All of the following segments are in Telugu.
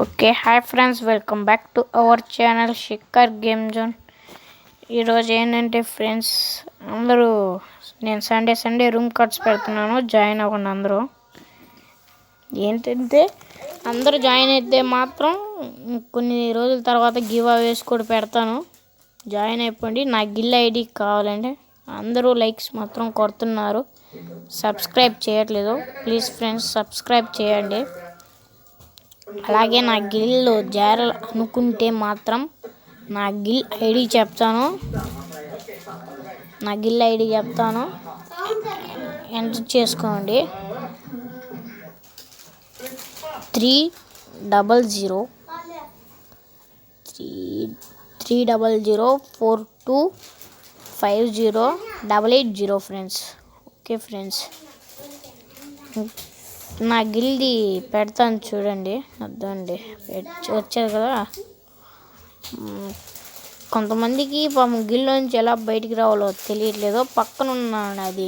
Okay hi friends, welcome back to our channel Shikhar game zone. ఈరోజు ఏంటంటే ఫ్రెండ్స్, అందరూ నేను సండే రూమ్ కార్డ్స్ పెడుతున్నాను, జాయిన్ అవ్వండి అందరూ. ఏంటంటే అందరూ జాయిన్ అయితే మాత్రం కొన్ని రోజుల తర్వాత గివ్ అవేస్ కూడా పెడతాను, జాయిన్ అయిపోండి. నా గిల్ ఐడి కావాలంటే అందరూ లైక్స్ మాత్రం కొడుతున్నారు, సబ్స్క్రైబ్ చేయట్లేదు. ప్లీజ్ ఫ్రెండ్స్ సబ్స్క్రైబ్ చేయండి. అలాగే నా గిల్లు చేరాలి అనుకుంటే మాత్రం నా గిల్ ఐడి చెప్తాను, ఎంటర్ చేసుకోండి. 30042508880 ఫ్రెండ్స్. ఓకే ఫ్రెండ్స్, నా గిల్ది పెడతాను చూడండి, అర్థండి వచ్చారు కదా. కొంతమందికి పాపం గిల్లోంచి ఎలా బయటికి రావాలో తెలియట్లేదు. పక్కన ఉన్న అది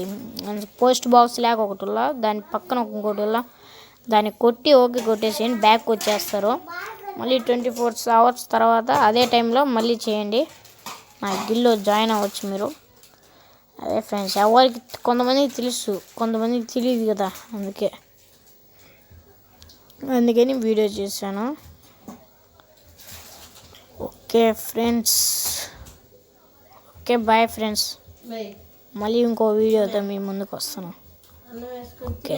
పోస్ట్ బాక్స్ లాగా ఒకటి దాని పక్కన ఇంకోటి దాన్ని కొట్టి ఓకే కొట్టేసేయండి, బ్యాక్ వచ్చేస్తారు. మళ్ళీ 24 hours తర్వాత అదే టైంలో మళ్ళీ చేయండి, నా గిల్లో జాయిన్ అవ్వచ్చు మీరు. అదే ఫ్రెండ్స్, ఎవరికి కొంతమందికి తెలుసు, కొంతమందికి తెలియదు కదా, అందుకని వీడియో చేశాను. Okay friends, okay bye friends, మళ్ళీ ఇంకో వీడియోతో మీ ముందుకు వస్తాను. ఓకే.